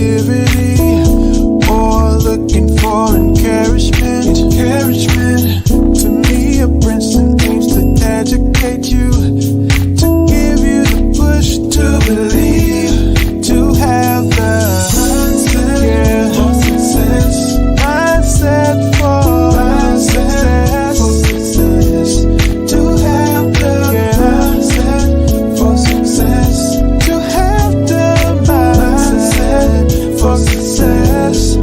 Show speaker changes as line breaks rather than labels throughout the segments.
positivity or looking for encouragement. Temia Brinson aims to educate you, to give you the push to believe, to have the mindset for success. Mindset for success. To have the mindset for success. To have the mindset for success.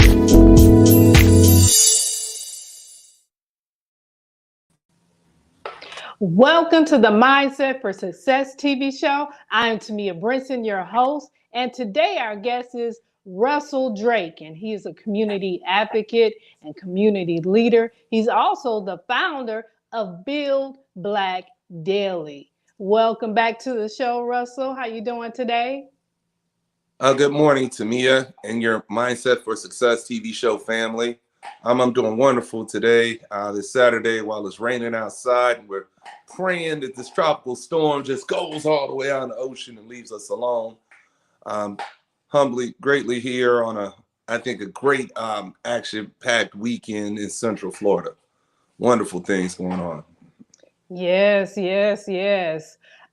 Welcome to the Mindset for Success TV show. I am Temia Brinson, your host, and today our guest is Russell Drake, and he is a community advocate and community leader. He's also the founder of Build Black Daily. Welcome back to the show, Russell. How you doing today?
Good morning, Temia, and your Mindset for Success TV show family. I'm doing wonderful today, this Saturday, while it's raining outside. We're praying that this tropical storm just goes all the way out in the ocean and leaves us alone. Humbly, greatly here on I think, a great action-packed weekend in Central Florida. Wonderful things going on.
Yes.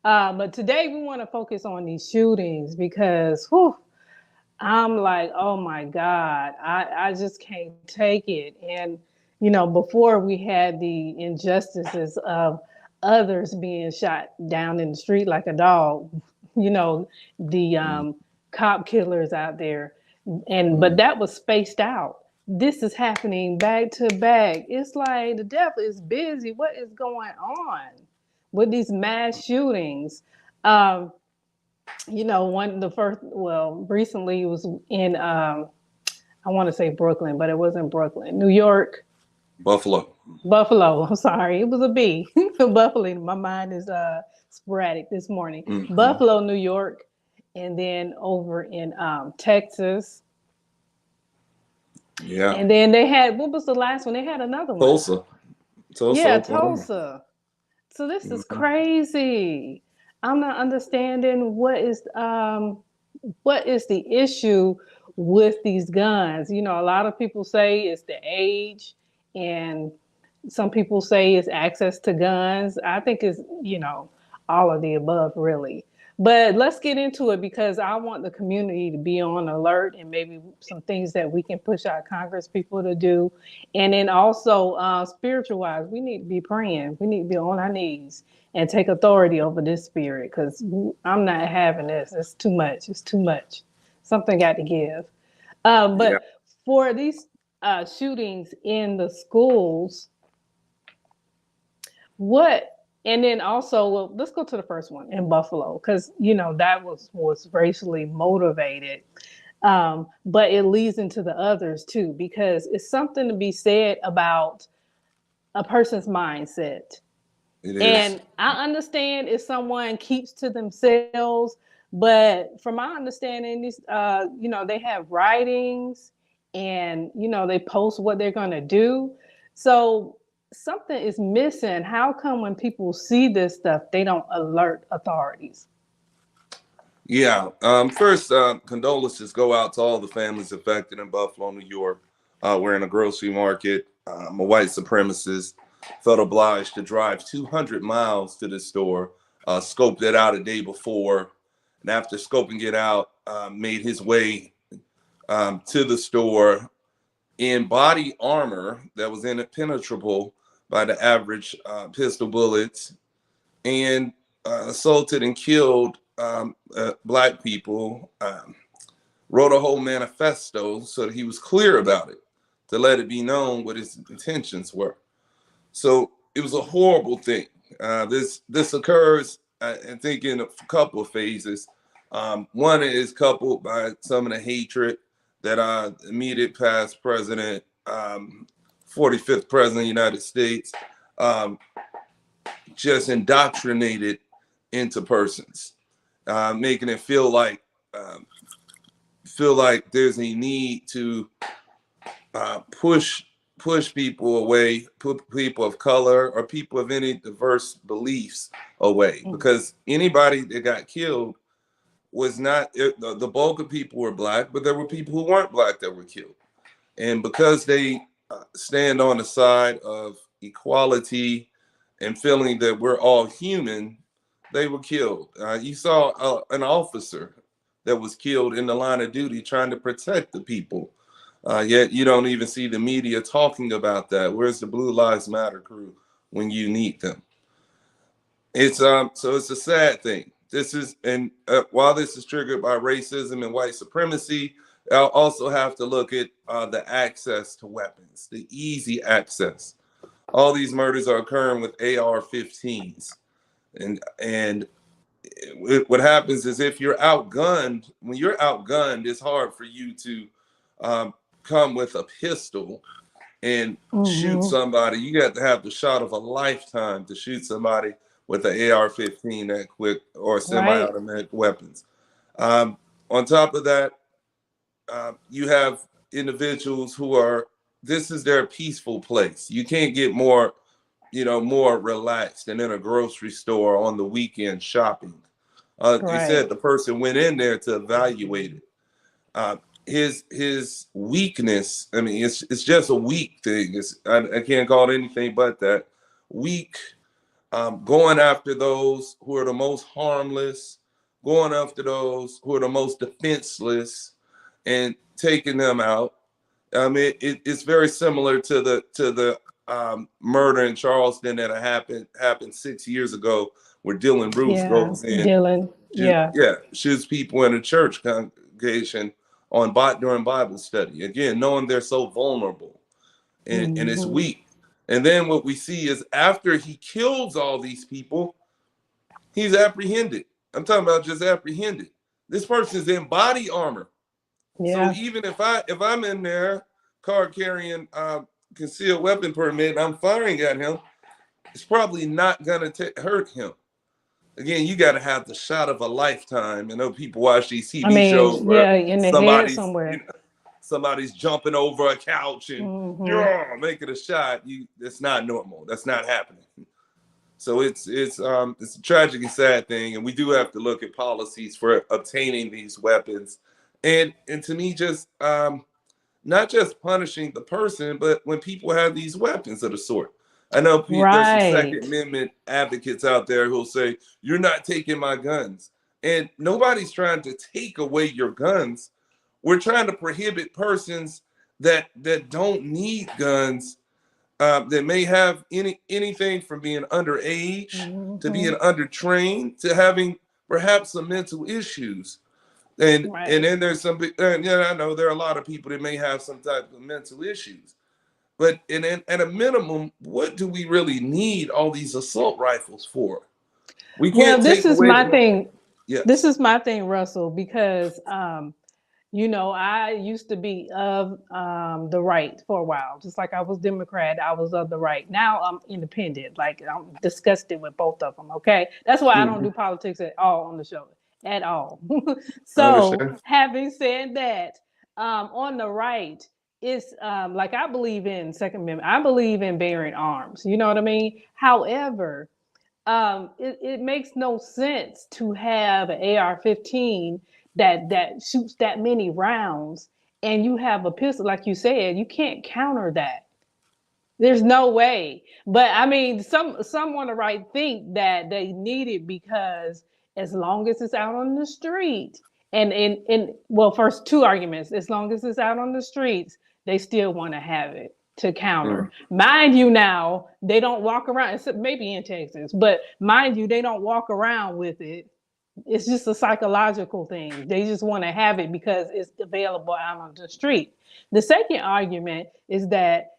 But today we want to focus on these shootings because, I'm like, oh my God, I just can't take it. And, before we had the injustices of others being shot down in the street like a dog, the cop killers out there. But that was spaced out. This is happening back to back. It's like the devil is busy. What is going on with these mass shootings? Recently it was in, I want to say Brooklyn, but it wasn't Brooklyn. New York.
Buffalo.
I'm sorry. It was a B. Buffalo. My mind is sporadic this morning. Mm-hmm. Buffalo, New York, and then over in Texas.
Yeah.
And then they had, what was the last one? They had another one.
Tulsa.
Yeah, Tulsa. So this is crazy. I'm not understanding what is the issue with these guns. A lot of people say it's the age, and some people say it's access to guns. I think it's, all of the above, really. But let's get into it because I want the community to be on alert and maybe some things that we can push our Congress people to do. And then also spiritual wise, we need to be praying. We need to be on our knees and take authority over this spirit because I'm not having this. It's too much. Something got to give. For these shootings in the schools, and then also, let's go to the first one in Buffalo, because, that was racially motivated. But it leads into the others, too, because it's something to be said about a person's mindset.
It is.
And I understand if someone keeps to themselves, but from my understanding, these, they have writings and, they post what they're going to do. So something is missing. How come when people see this stuff, they don't alert authorities?
Yeah. First, condolences go out to all the families affected in Buffalo, New York. We're in a grocery market. A white supremacist felt obliged to drive 200 miles to the store, scoped it out a day before, and after scoping it out, made his way to the store in body armor that was impenetrable by the average pistol bullets, and assaulted and killed Black people, wrote a whole manifesto so that he was clear about it, to let it be known what his intentions were. So it was a horrible thing. This occurs, I think, in a couple of phases. One is coupled by some of the hatred that our immediate past president, 45th president of the United States, just indoctrinated into persons, making it feel like there's a need to push people away, put people of color or people of any diverse beliefs away, because anybody that got killed was not the bulk of people were black, but there were people who weren't black that were killed. And because they stand on the side of equality and feeling that we're all human, they were killed. You saw an officer that was killed in the line of duty trying to protect the people. Yet you don't even see the media talking about that. Where's the Blue Lives Matter crew when you need them? It's so it's a sad thing. This is and while this is triggered by racism and white supremacy, I'll also have to look at the access to weapons, the easy access. All these murders are occurring with AR-15s, and what happens is if you're outgunned, when you're outgunned, it's hard for you to come with a pistol and shoot somebody. You got to have the shot of a lifetime to shoot somebody with an AR-15 that quick or semi-automatic weapons. On top of that, you have individuals who are, this is their peaceful place. You can't get more, more relaxed than in a grocery store on the weekend shopping. You said the person went in there to evaluate it. His weakness, I mean, it's just a weak thing. I can't call it anything but that. Weak, going after those who are the most harmless, going after those who are the most defenseless, and taking them out. I mean, it's very similar to the murder in Charleston that happened 6 years ago, where Dylan Bruce goes in, shoots people in a church congregation during Bible study. Again, knowing they're so vulnerable and it's weak. And then what we see is after he kills all these people, he's apprehended. I'm talking about just apprehended. This person's in body armor. So even if I'm in there, card carrying concealed weapon permit, I'm firing at him, it's probably not gonna hurt him. Again, you got to have the shot of a lifetime. I know people watch these TV shows where
in the head somewhere.
Somebody's jumping over a couch and making a shot. That's not normal. That's not happening. So it's a tragic and sad thing, and we do have to look at policies for obtaining these weapons, and to me, just not just punishing the person, but when people have these weapons of the sort. I know there's some Second Amendment advocates out there who'll say, you're not taking my guns. And nobody's trying to take away your guns. We're trying to prohibit persons that don't need guns, that may have anything from being underage to being undertrained to having perhaps some mental issues. And then there's some, I know there are a lot of people that may have some type of mental issues. But at a minimum, what do we really need all these assault rifles for? We can't.
Well, this is my thing. Yes. This is my thing, Russell, because I used to be of the right for a while. Just like I was Democrat, I was of the right. Now I'm independent. Like, I'm disgusted with both of them. Okay, that's why I don't do politics at all on the show at all. So, having said that, on the right. It's like, I believe in Second Amendment. I believe in bearing arms. You know what I mean? However, it makes no sense to have an AR-15 that shoots that many rounds, and you have a pistol, like you said. You can't counter that. There's no way. But I mean, some on the right think that they need it because as long as it's out on the street, and well, first two arguments, as long as it's out on the streets, they still want to have it to counter. Mind you, now they don't walk around, except maybe in Texas, but mind you, they don't walk around with it. It's just a psychological thing. They just want to have it because it's available out on the street. The second argument is that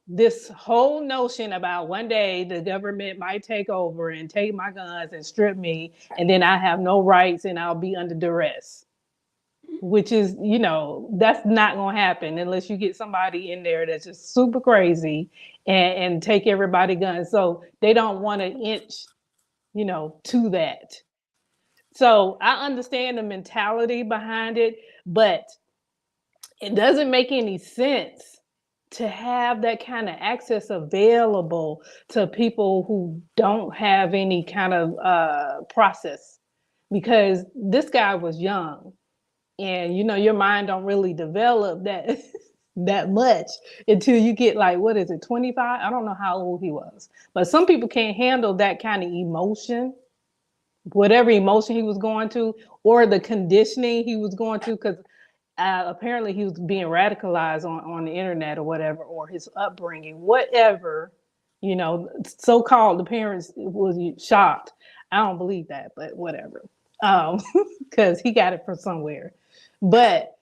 this whole notion about one day the government might take over and take my guns and strip me, and then I have no rights and I'll be under duress. Which is, that's not going to happen unless you get somebody in there that's just super crazy and take everybody's guns. So they don't want to inch, to that. So I understand the mentality behind it, but it doesn't make any sense to have that kind of access available to people who don't have any kind of process. because this guy was young, and your mind don't really develop that that much until you get like, what is it, 25? I don't know how old he was, but some people can't handle that kind of emotion, whatever emotion he was going to, or the conditioning he was going to, because apparently he was being radicalized on the internet or whatever, or his upbringing, whatever. So-called the parents was shocked. I don't believe that, but whatever, because he got it from somewhere. But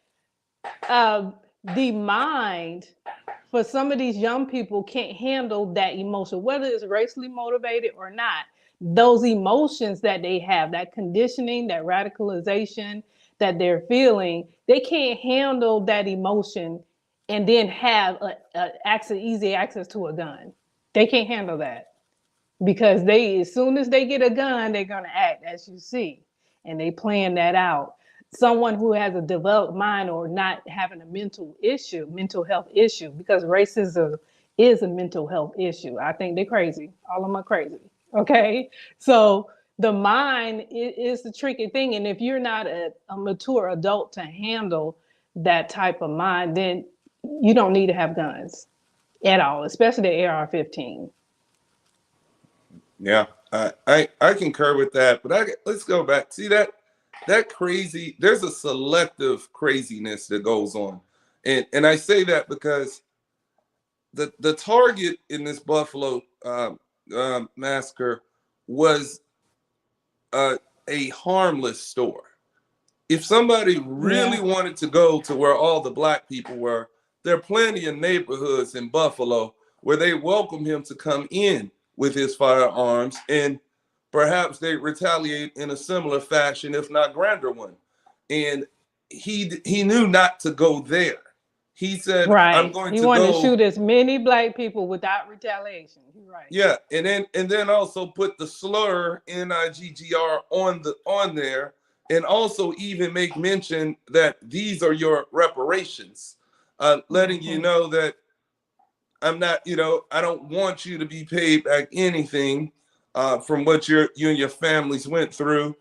the mind for some of these young people can't handle that emotion, whether it's racially motivated or not. Those emotions that they have, that conditioning, that radicalization that they're feeling, they can't handle that emotion and then have easy access to a gun. They can't handle that, because as soon as they get a gun, they're going to act as you see, and they plan that out. Someone who has a developed mind, or not having a mental health issue, because racism is a mental health issue. I think they're crazy. All of them are crazy. Okay. So the mind is the tricky thing. And if you're not a mature adult to handle that type of mind, then you don't need to have guns at all, especially the AR-15.
Yeah, I concur with that. But let's go back. See that crazy. There's a selective craziness that goes on, and I say that because the target in this Buffalo massacre was a harmless store. If somebody really wanted to go to where all the black people were, there are plenty of neighborhoods in Buffalo where they welcome him to come in with his firearms, and perhaps they retaliate in a similar fashion, if not grander one. And he knew not to go there. He said,
right.
I'm going
he
to
wanted
go
to shoot as many black people without retaliation. You're right.
Yeah, and then also put the slur NIGGR on there, and also even make mention that these are your reparations, letting you know that I'm not, I don't want you to be paid back anything from what you and your families went through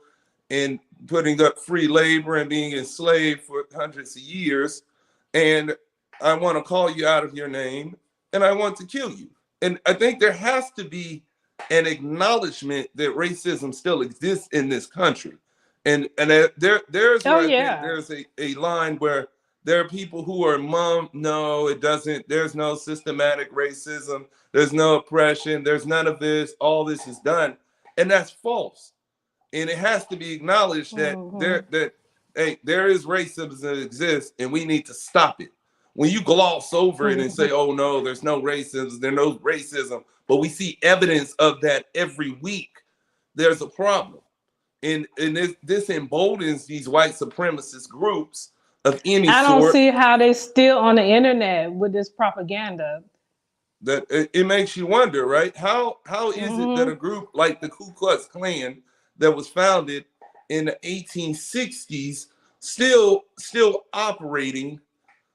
in putting up free labor and being enslaved for hundreds of years. And I want to call you out of your name, and I want to kill you. And I think there has to be an acknowledgement that racism still exists in this country. And there's where I think there's a line where there are people who are no, it doesn't. There's no systematic racism. There's no oppression. There's none of this. All this is done. And that's false. And it has to be acknowledged that there is racism that exists, and we need to stop it. When you gloss over it and say, oh no, there's no racism, there's no racism, but we see evidence of that every week, there's a problem. And this emboldens these white supremacist groups of any sort.
I don't see how they still on the internet with this propaganda.
That it makes you wonder, right? How is it that a group like the Ku Klux Klan that was founded in the 1860s still operating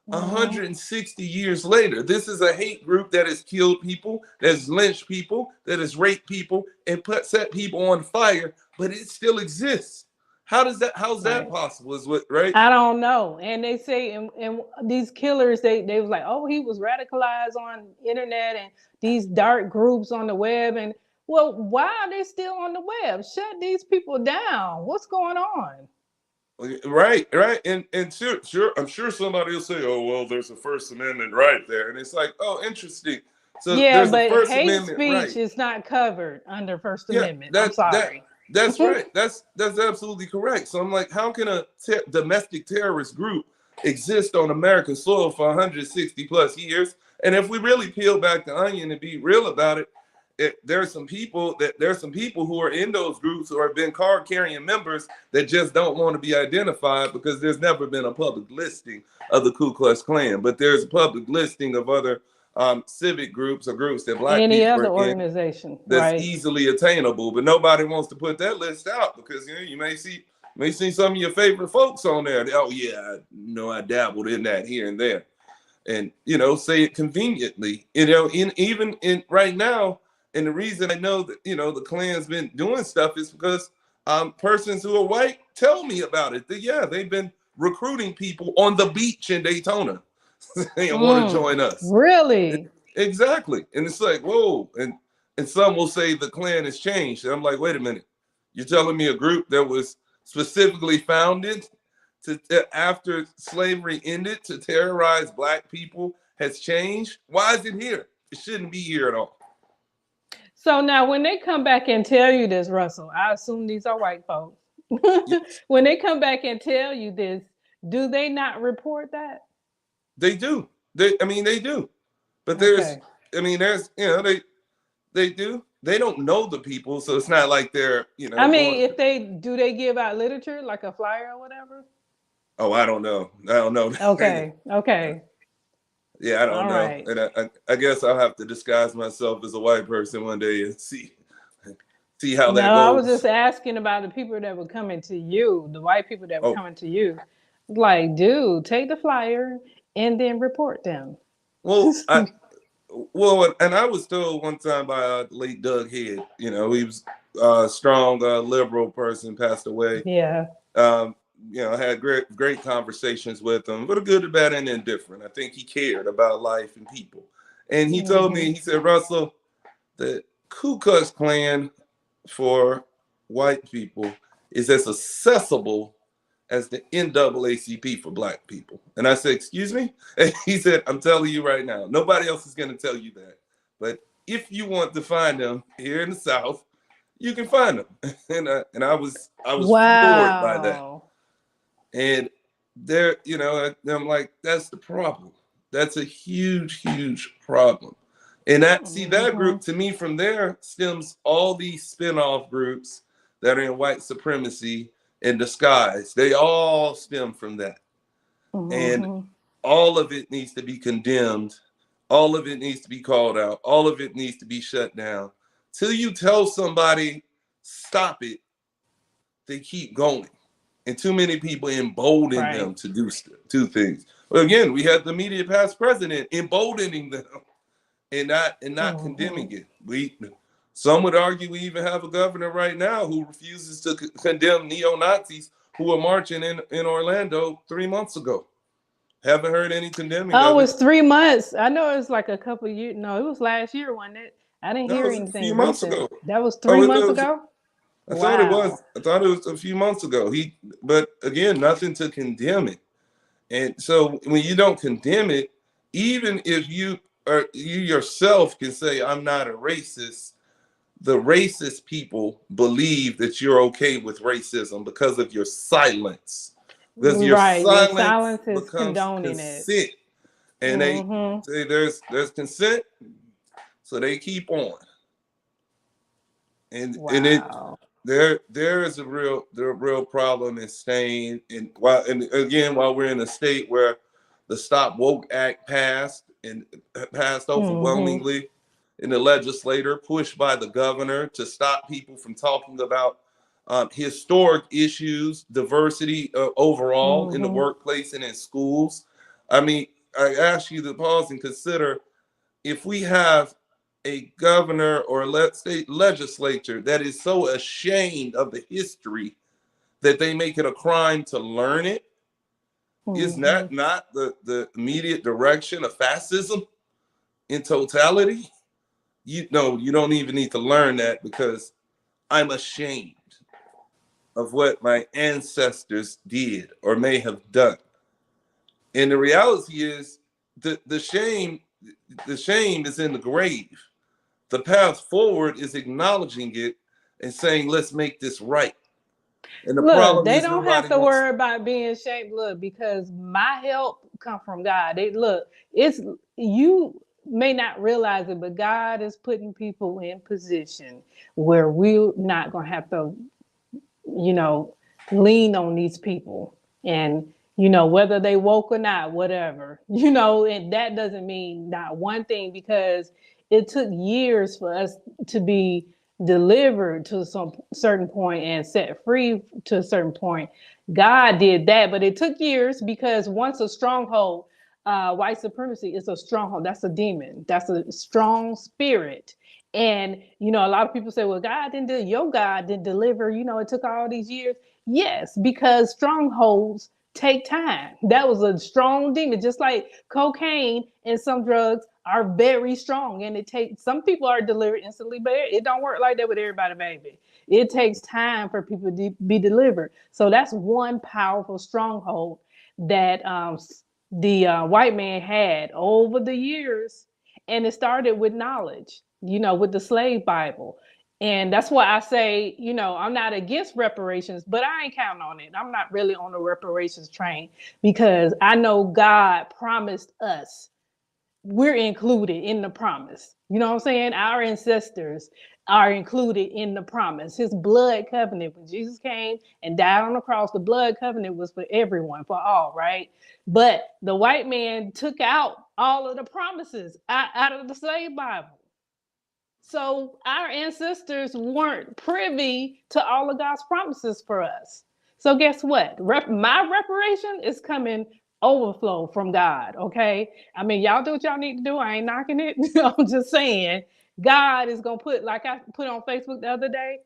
160 years later? This is a hate group that has killed people, that has lynched people, that has raped people, and set people on fire, but it still exists. How's that possible? Is what, right?
I don't know. And they say, and these killers, they was like, oh, he was radicalized on internet and these dark groups on the web. And well, why are they still on the web? Shut these people down. What's going on?
Right. And sure, I'm sure somebody will say, oh, well, there's a First Amendment right there. And it's like, oh, interesting. So
yeah, but hate speech is not covered under First Amendment. I'm sorry.
That's right. That's absolutely correct. So I'm like, how can a domestic terrorist group exist on American soil for 160 plus years? And if we really peel back the onion and be real about it, there's some people who are in those groups who have been card-carrying members that just don't want to be identified, because there's never been a public listing of the Ku Klux Klan, but there's a public listing of other civic groups or groups that black
any
people
other
are
organization
in that's easily attainable, but nobody wants to put that list out because you may see some of your favorite folks on there. Oh yeah, I dabbled in that here and there, and say it conveniently. Even right now, and the reason I know that the Klan's been doing stuff is because persons who are white tell me about it. Yeah, they've been recruiting people on the beach in Daytona and want to join us.
Really?
Exactly. And it's like, whoa. And some will say the Klan has changed. And I'm like, wait a minute. You're telling me a group that was specifically founded to after slavery ended to terrorize black people has changed? Why is it here? It shouldn't be here at all.
So now when they come back and tell you this, Russell, I assume these are white folks.
Yes,
When they come back and tell you this, do they not report that?
they do. They do. But
Okay.
they do. They don't know the people, so it's not like they're,
I
going.
mean, if they do, they give out literature like a flyer or whatever.
Oh, I don't know. I don't know.
Okay. Okay.
Yeah, I don't
All
know.
right.
And I guess I'll have to disguise myself as a white person one day and see how
No,
that
I was just
goes.
asking about the people that were coming to you, the white people that were
Oh,
coming to you. Like, dude, take the flyer and then report them.
well, and I was told one time by late Doug Head. He was a strong liberal person, passed away.
Yeah.
Um, I had great conversations with him, but a good, bad, and indifferent. I think he cared about life and people. And he told me, he said, Russell, the Ku Klux Klan for white people is as accessible as the NAACP for black people. And I said, excuse me? And he said, I'm telling you right now, nobody else is going to tell you that. But if you want to find them here in the South, you can find them. And I was floored by that.
Wow.
And I'm like, that's the problem. That's a huge, huge problem. And that group to me from there stems all these spin-off groups that are in white supremacy in disguise. They all stem from that. And all of it needs to be condemned. All of it needs to be called out. All of it needs to be shut down. Till you tell somebody, stop it, they keep going. And too many people embolden them to do things. But again, we had the immediate past president emboldening them and not condemning it. Some would argue we even have a governor right now who refuses to condemn neo-Nazis who were marching in Orlando 3 months ago. Haven't heard any condemning
Oh, it
of it.
was 3 months. I know it was like a couple years. No, it was last year, wasn't it? I didn't
No, it
hear
was a few
anything
months
recent.
ago.
That was
Oh,
3 months ago?
I thought it was.
Wow.
I thought it was a few months ago. But again, nothing to condemn it. And so when you don't condemn it, even if you yourself can say, I'm not a racist, the racist people believe that you're okay with racism because of your silence. Because your
Right. Your
silence
silence is
becomes
condoning it.
consent. And they say there's consent, so they keep on. And
Wow.
there is a real problem in staying while we're in a state where the Stop Woke Act passed overwhelmingly in the legislature, pushed by the governor to stop people from talking about historic issues, diversity overall in the workplace and in schools. I mean, I ask you to pause and consider if we have a governor or let's say legislature that is so ashamed of the history that they make it a crime to learn it, is that not the immediate direction of fascism in totality? You don't even need to learn that because I'm ashamed of what my ancestors did or may have done. And the reality is the shame is in the grave. The path forward is acknowledging it and saying, let's make this right. And the
Look,
problem
they
is
don't have
nobody
to
wants.
worry about being ashamed. Look, because my help come from God. It's you may not realize it, but God is putting people in position where we're not gonna have to, you know, lean on these people. And whether they woke or not, whatever, and that doesn't mean not one thing, because it took years for us to be delivered to some certain point and set free to a certain point. God did that, but it took years, because once a stronghold, white supremacy is a stronghold. That's a demon. That's a strong spirit. And, you know, a lot of people say, well, your God didn't deliver, you know, it took all these years. Yes, because strongholds take time. That was a strong demon, just like cocaine and some drugs are very strong. And it takes, some people are delivered instantly, but it don't work like that with everybody, baby. It takes time for people to be delivered. So that's one powerful stronghold that the white man had over the years. And it started with knowledge, you know, with the slave Bible. And that's why I say, you know, I'm not against reparations, but I ain't counting on it. I'm not really on the reparations train because I know God promised us, we're included in the promise. You know what I'm saying? Our ancestors are included in the promise. His blood covenant, when Jesus came and died on the cross, the blood covenant was for everyone, for all, right? But the white man took out all of the promises out of the slave Bible. So our ancestors weren't privy to all of God's promises for us. So guess what? My reparation is coming overflow from God. Okay. I mean, y'all do what y'all need to do. I ain't knocking it. I'm just saying God is gonna put, like I put on Facebook the other day,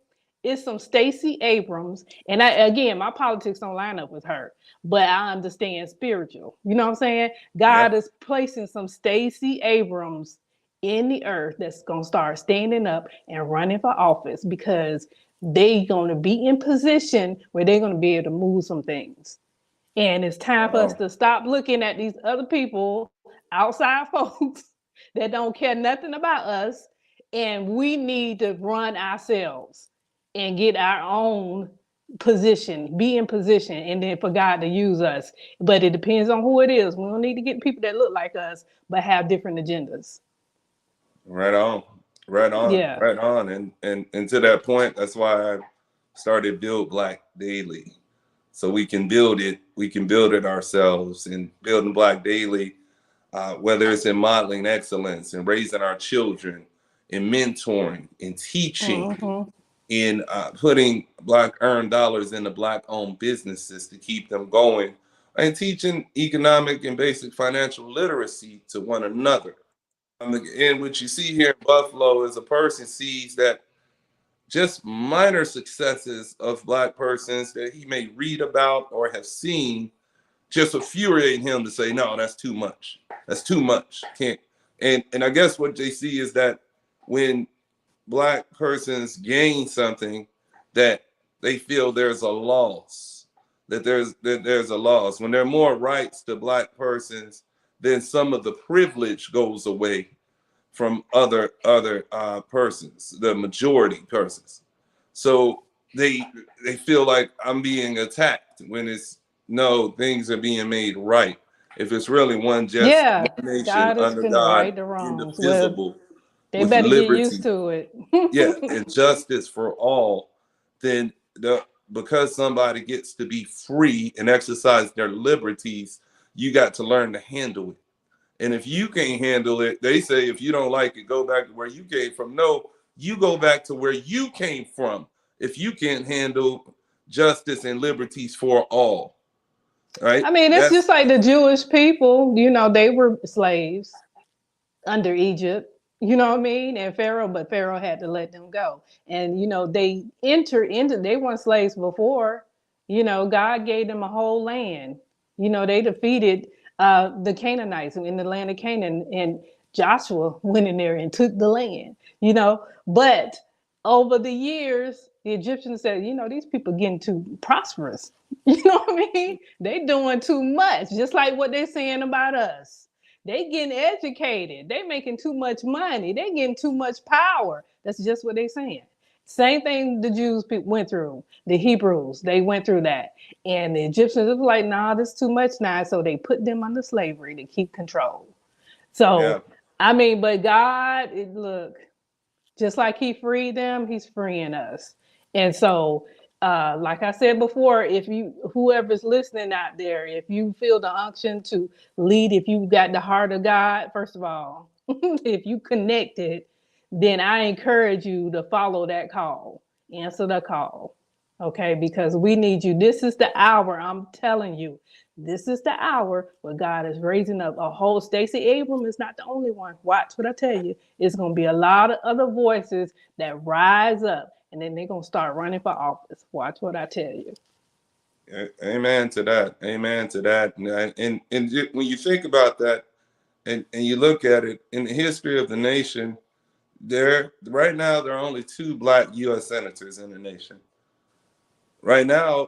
it's some Stacey Abrams. And again, my politics don't line up with her, but I understand spiritual. You know what I'm saying? God
Yep.
is placing some Stacey Abrams in the earth that's going to start standing up and running for office because they're going to be in position where they're going to be able to move some things. And it's time for us to stop looking at these other people, outside folks that don't care nothing about us. And we need to run ourselves and get our own position, be in position, and then for God to use us. But it depends on who it is. We don't need to get people that look like us, but have different agendas.
Right on. Right on.
Yeah.
Right on. And to that point, that's why I started Build Black Daily. So we can build it. We can build it ourselves. And building Black Daily, whether it's in modeling excellence and raising our children, in mentoring, in teaching, in putting Black earned dollars into Black owned businesses to keep them going, and teaching economic and basic financial literacy to one another. And what you see here in Buffalo is a person sees that just minor successes of Black persons that he may read about or have seen just infuriate him to say, no, that's too much. That's too much. Can't. And I guess what they see is that when Black persons gain something, that they feel there's a loss, that there's a loss. When there are more rights to Black persons, then some of the privilege goes away from other persons, the majority persons. So they feel like I'm being attacked when it's no, things are being made right. If it's really one
Yeah.
nation
God is
under
finna
God,
right the wrongs. Well,
indivisible,
they
with
better get
liberty,
used to it.
yeah, and justice for all, then because somebody gets to be free and exercise their liberties, you got to learn to handle it. And if you can't handle it, they say if you don't like it, go back to where you came from. No, you go back to where you came from if you can't handle justice and liberties for all. Right?
I mean, it's just
That's
like the Jewish people, you know, they were slaves under Egypt, you know what I mean? And Pharaoh, but Pharaoh had to let them go. And, you know, they weren't slaves before, you know, God gave them a whole land. You know, they defeated the Canaanites in the land of Canaan, and Joshua went in there and took the land, you know. But over the years, the Egyptians said, you know, these people getting too prosperous. You know what I mean? They doing too much, just like what they're saying about us. They getting educated. They making too much money. They getting too much power. That's just what they saying. Same thing the Jews went through. The Hebrews, they went through that. And the Egyptians was like, nah, this is too much now. So they put them under slavery to keep control.
yeah,
So, I mean, but God, look, just like he freed them, he's freeing us. And so, like I said before, if you, whoever's listening out there, if you feel the unction to lead, if you got the heart of God, first of all, if you connected, then I encourage you to follow that call, answer the call. Okay, because we need you. This is the hour. I'm telling you, This is the hour where God is raising up a whole. Stacey Abrams is not the only one. Watch what I tell you. It's going to be a lot of other voices that rise up, and then they're going to start running for office. Watch what I tell you.
Amen to that. Amen to that. And when you think about that, and you look at it in the history of the nation, right now there are only 2 Black U.S. senators in the nation. Right now,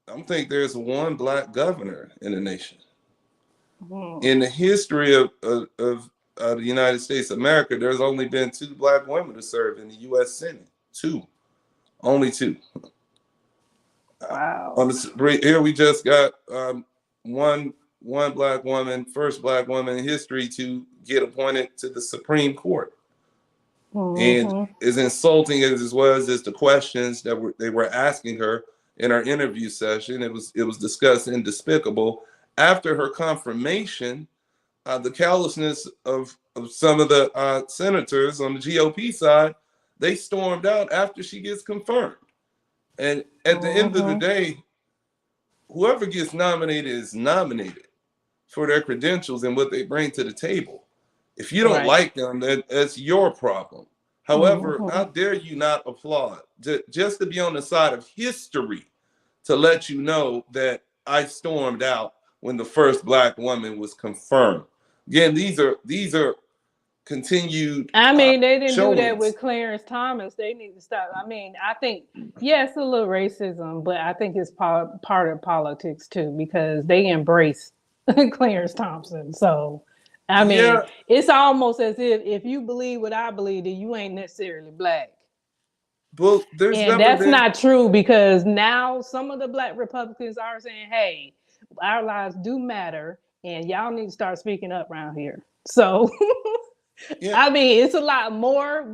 I think there's 1 Black governor in the nation. In the history of the United States of America, there's only been 2 Black women to serve in the U.S. Senate. 2, only 2.
Wow.
Here we just got one Black woman, first Black woman in history to get appointed to the Supreme Court. And as insulting as it was as the questions that they were asking her in our interview session, it was discussed and despicable. After her confirmation, the callousness of some of the senators on the GOP side, they stormed out after she gets confirmed. And at the end of the day, whoever gets nominated is nominated for their credentials and what they bring to the table. If you don't like them, that's your problem. However, how dare you not applaud? Just to be on the side of history to let you know that I stormed out when the first Black woman was confirmed. Again, these are continued.
I mean, they didn't
showings.
do that with Clarence Thomas. They need to stop. I mean, I think, yes, a little racism, but I think it's part of politics too, because they embrace Clarence Thompson. So, I mean, it's almost as if you believe what I believe, then you ain't necessarily Black.
Well,
that's not true, because now some of the Black Republicans are saying, hey, our lives do matter, and y'all need to start speaking up around here. So, I mean, it's a lot more.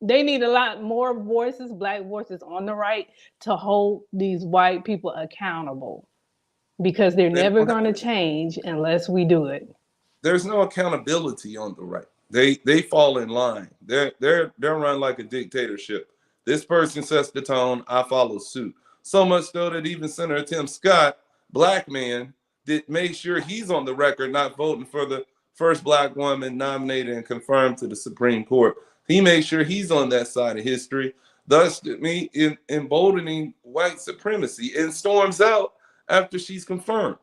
They need a lot more voices, Black voices on the right, to hold these white people accountable, because they're never going to change unless we do it.
There's no accountability on the right. They fall in line. They're run like a dictatorship. This person sets the tone, I follow suit. So much so that even Senator Tim Scott, Black man, made sure he's on the record not voting for the first Black woman nominated and confirmed to the Supreme Court. He made sure he's on that side of history, thus emboldening white supremacy, and storms out after she's confirmed.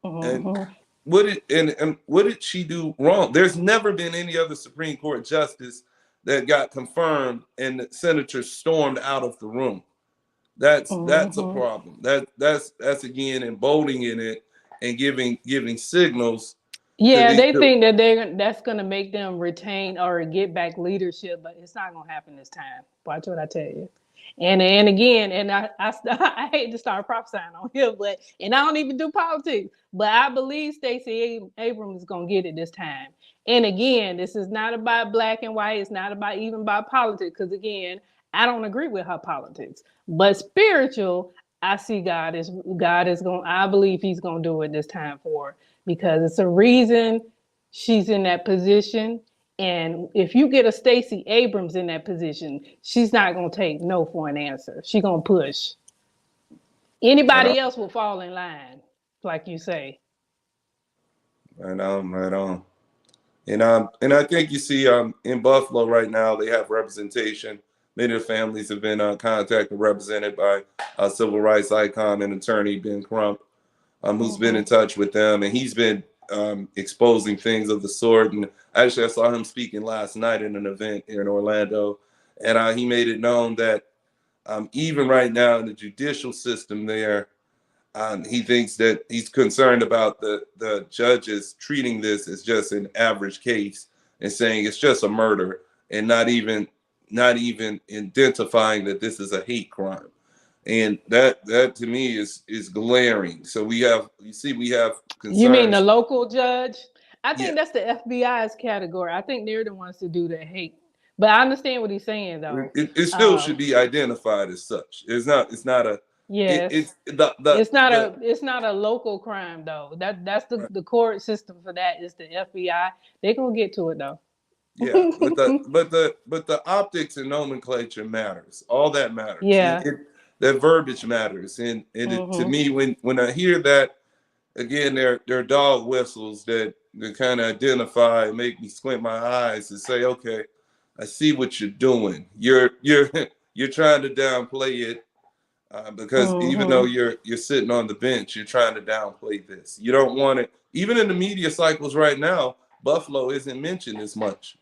And what did she do wrong? There's never been any other Supreme Court justice that got confirmed and the senators stormed out of the room. That's a problem. That's again emboldening it and giving signals.
Yeah, they think that that's going to make them retain or get back leadership, but it's not going to happen this time. Watch what I tell you. And again, and I hate to start prophesying on here, and I don't even do politics, but I believe Stacey Abrams is going to get it this time. And again, this is not about Black and white. It's not even about politics, because again, I don't agree with her politics. But spiritual, I see God is going. I believe He's going to do it this time for her, because it's a reason she's in that position. And if you get a Stacey Abrams in that position, she's not going to take no for an answer. She's going to push. Anybody else will fall in line, like you say.
Right on. And I think you see in Buffalo right now, they have representation. Many of the families have been contacted and represented by civil rights icon and attorney Ben Crump, who's been in touch with them, and he's been exposing things of the sort. And actually, I saw him speaking last night in an event here in Orlando, and he made it known that even right now in the judicial system there, he thinks that he's concerned about the judges treating this as just an average case and saying it's just a murder, and not even identifying that this is a hate crime. And that to me is glaring. So we have concerns.
You mean the local judge? I think that's the FBI's category. I think they're the ones to do the hate. But I understand what he's saying, though.
It still should be identified as such. It's not a.
Yes. It's not a local crime, though. That's the court system for that is the FBI. They're gonna get to it, though.
Yeah, but the optics and nomenclature matters. All that matters.
Yeah.
That verbiage matters, and to me, when I hear that, again, they're dog whistles that kind of identify and make me squint my eyes and say, okay, I see what you're doing. You're you're trying to downplay it because even though you're sitting on the bench, you're trying to downplay this. You don't want it. Even in the media cycles right now, Buffalo isn't mentioned as much.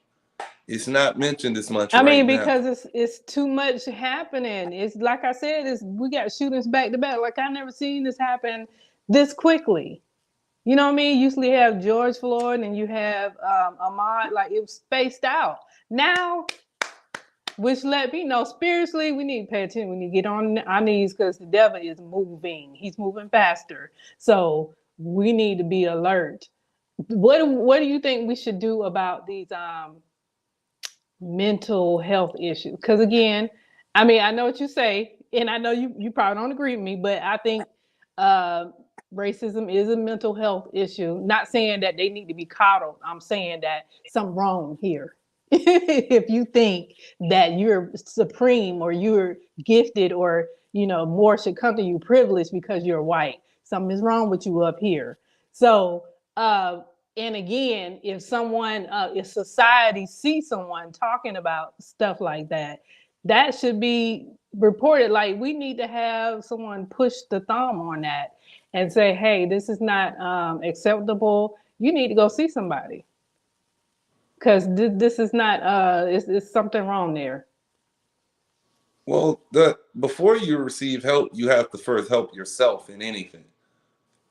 It's not mentioned as much
I
right
mean,
now.
because it's too much happening. It's like I said, we got shootings back to back. Like I never seen this happen this quickly. You know what I mean? Usually you have George Floyd and you have Ahmaud. Like it was spaced out. Now, which let me know spiritually, we need to pay attention. We need to get on our knees because the devil is moving. He's moving faster. So we need to be alert. What do you think we should do about these mental health issues? Because again, I mean, I know what you say, and I know you probably don't agree with me, but I think uh, racism is a mental health issue. Not saying that they need to be coddled. I'm saying that something wrong here. If you think that you're supreme or you're gifted or more should come to you privileged because you're white, something is wrong with you up here. So and again, if society sees someone talking about stuff like that, that should be reported. Like we need to have someone push the thumb on that and say, hey, this is not acceptable. You need to go see somebody because this is not it's something wrong there.
Well, before you receive help, you have to first help yourself in anything.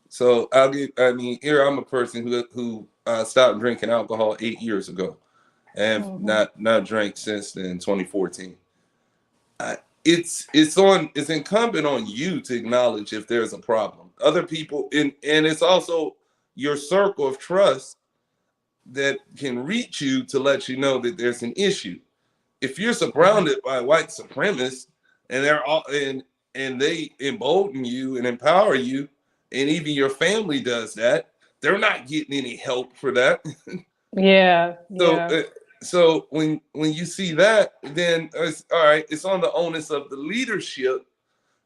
So here I'm a person who stopped drinking alcohol 8 years ago, and not drank since in 2014. It's incumbent on you to acknowledge if there's a problem. Other people, and it's also your circle of trust that can reach you to let you know that there's an issue. If you're surrounded by white supremacists and they're all and they embolden you and empower you, and even your family does that, they're not getting any help for that.
Yeah.
So when you see that, then it's all right. It's on the onus of the leadership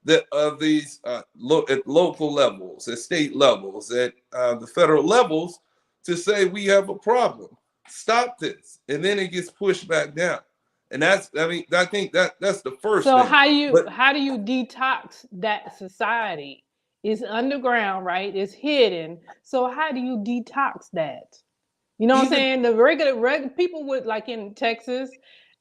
that of these at local levels, at state levels, at the federal levels, to say we have a problem. Stop this, and then it gets pushed back down. And I think that's the first
so
thing.
How do you detox that society? It's underground, right? It's hidden. So how do you detox that? You know what I'm saying? The regular people would, like in Texas,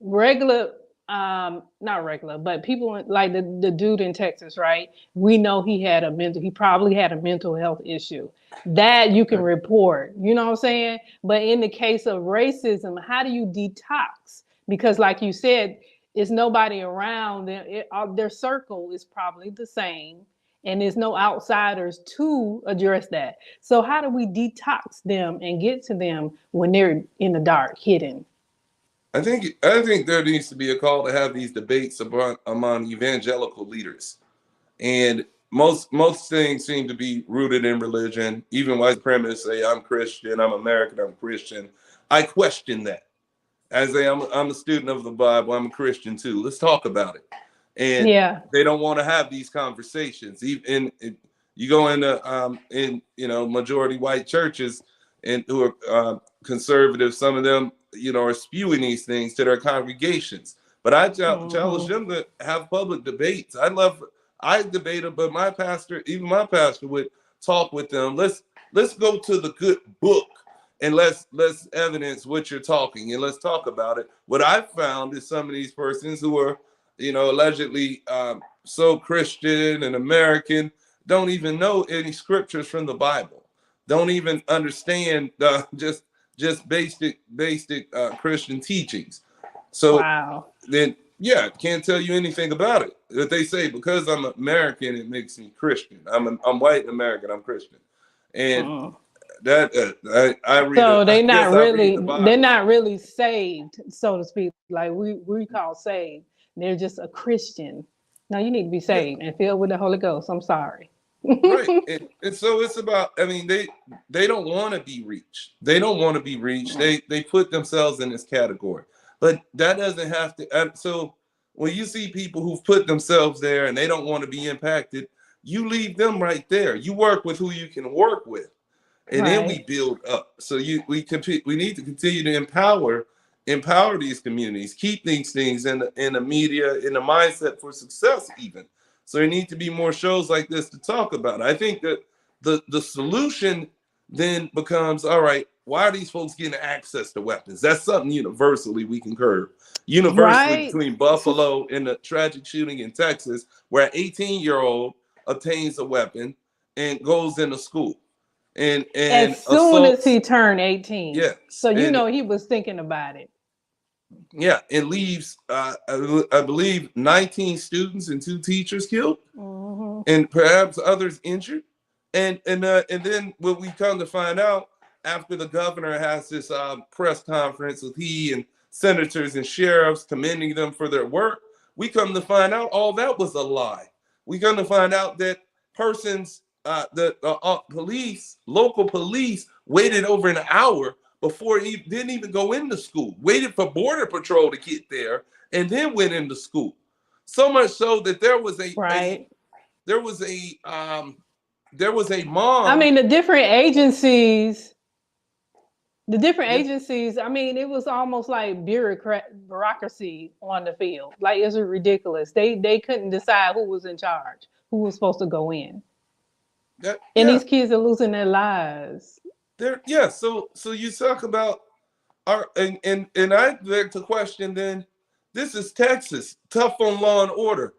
not regular, but people like the dude in Texas, right? We know he probably had a mental health issue that you can report, you know what I'm saying? But in the case of racism, how do you detox? Because like you said, it's nobody around their circle is probably the same. And there's no outsiders to address that. So how do we detox them and get to them when they're in the dark, hidden?
I think there needs to be a call to have these debates among evangelical leaders, and most things seem to be rooted in religion. Even white supremacists say, "I'm Christian, I'm American, I'm Christian." I question that. I say, I'm a student of the Bible, I'm a Christian too. Let's talk about it. And they don't want to have these conversations. Even you go into majority white churches and who are conservative, some of them are spewing these things to their congregations. But I challenge them to have public debates. I debated, but my pastor would talk with them. Let's go to the good book and let's evidence what you're talking, and let's talk about it. What I've found is some of these persons who are allegedly so Christian and American don't even know any scriptures from the Bible, don't even understand just basic Christian teachings. So then, can't tell you anything about it. That they say because I'm American, it makes me Christian. I'm white American, I'm Christian, and that I read.
So they're not really saved, so to speak. Like we call saved. They're just a Christian. Now you need to be saved and filled with the Holy Ghost. I'm sorry.
Right. And so it's about, they don't want to be reached. They don't want to be reached. They put themselves in this category. But that doesn't have to. So when you see people who've put themselves there and they don't want to be impacted, You leave them right there. You work with who you can work with, and then we build up. So we need to continue to empower these communities, keep these things in the media, in the mindset for success even. So there need to be more shows like this to talk about. I think that the solution then becomes, all right, why are these folks getting access to weapons? That's something universally we can curb. Universally, between Buffalo and the tragic shooting in Texas, where an 18-year-old obtains a weapon and goes into school. And
as soon as he turned 18.
Yes.
So he was thinking about it.
Yeah, and leaves, I believe, 19 students and 2 teachers killed, and perhaps others injured. And then what we come to find out after the governor has this press conference with he and senators and sheriffs commending them for their work, we come to find out all that was a lie. We come to find out that persons, local police, waited over an hour before he didn't even go into school, waited for Border Patrol to get there, and then went into school. So much so that there was a mom.
I mean, the different agencies. I mean, it was almost like bureaucracy on the field. Like, it's ridiculous. They couldn't decide who was in charge, who was supposed to go in. And these kids are losing their lives.
So you talk about and I beg to question then, this is Texas, tough on law and order,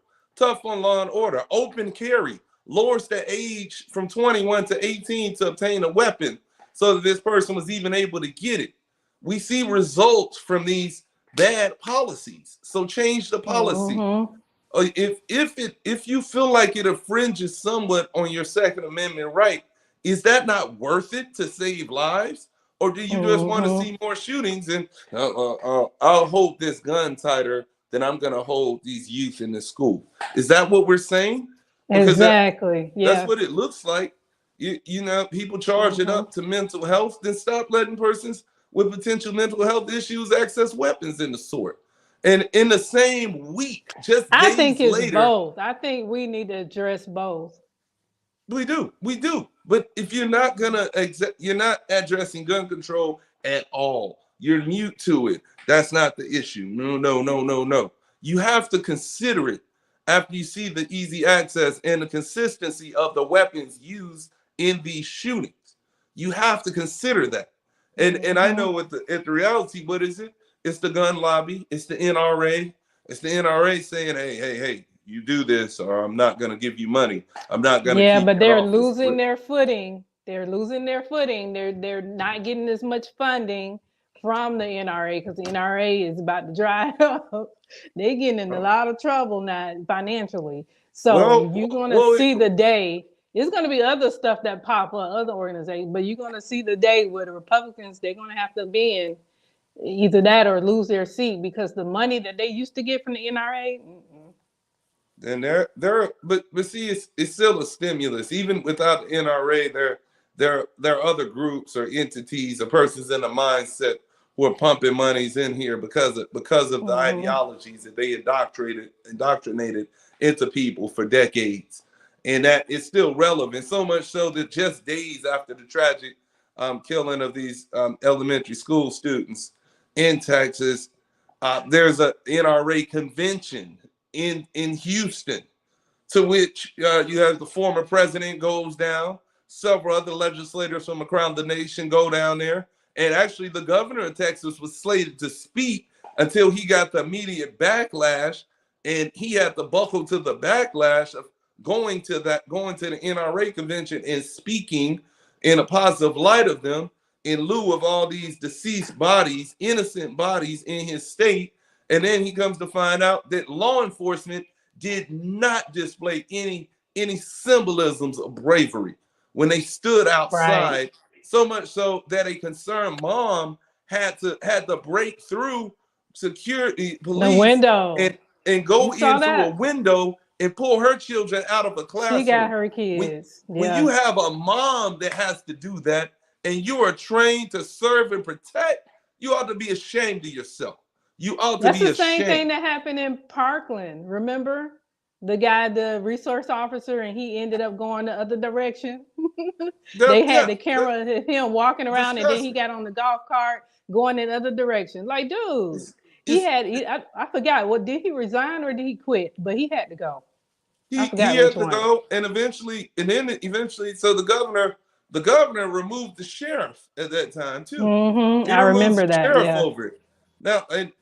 open carry, lowers the age from 21 to 18 to obtain a weapon so that this person was even able to get it. We see results from these bad policies. So change the policy. If you feel like it infringes somewhat on your Second Amendment right, is that not worth it to save lives? Or do you just want to see more shootings and I'll hold this gun tighter than I'm going to hold these youth in the school? Is that what we're saying? Because
exactly.
That's what it looks like. People charge it up to mental health, then stop letting persons with potential mental health issues access weapons in the sort. And in the same week, just
I
days
think it's
later,
both. I think we need to address both.
We do. But if you're not you're not addressing gun control at all, you're mute to it. That's not the issue. No. You have to consider it after you see the easy access and the consistency of the weapons used in these shootings. You have to consider that. And I know at the reality, what is it? It's the gun lobby. It's the NRA. It's the NRA saying, hey, you do this or I'm not going to give you money. I'm not going to keep
but they're
office.
losing their footing. They're not getting as much funding from the NRA because the NRA is about to dry up. They're getting in a lot of trouble now financially. So you're going to see the day. It's going to be other stuff that pop up, other organizations, but you're going to see the day where the Republicans, they're going to have to bend either that or lose their seat because the money that they used to get from the NRA.
And but see, it's still a stimulus. Even without the NRA, there are other groups or entities or persons in the mindset who are pumping monies in here because of the ideologies that they indoctrinated into people for decades, and that is still relevant. So much so that just days after the tragic killing of these elementary school students in Texas, there's a NRA convention in Houston, to which you have the former president goes down, several other legislators from around the nation go down there, and actually the governor of Texas was slated to speak until he got the immediate backlash, and he had to buckle to the backlash of going to the NRA convention and speaking in a positive light of them in lieu of all these deceased bodies, innocent bodies in his state. And then he comes to find out that law enforcement did not display any symbolisms of bravery when they stood outside, so much so that a concerned mom had to break through security police
the window
and go into a window and pull her children out of a classroom.
She got her kids.
When you have a mom that has to do that and you are trained to serve and protect, you ought to be ashamed of yourself. You ought to be ashamed.
That's the same thing that happened in Parkland, remember? The guy, the resource officer, and he ended up going the other direction. They had
Yeah,
the camera of him walking around, and then he
disgusting.
got on the golf cart going in the other direction. Like, dude,
It's, it's
I forgot, what, did he resign or did he quit? But he had to go. I
he
forgot which
had to
one.
go, and eventually, so the governor removed the sheriff at that time too. He
I
removes
remember
the
that.
sheriff
Yeah.
over it.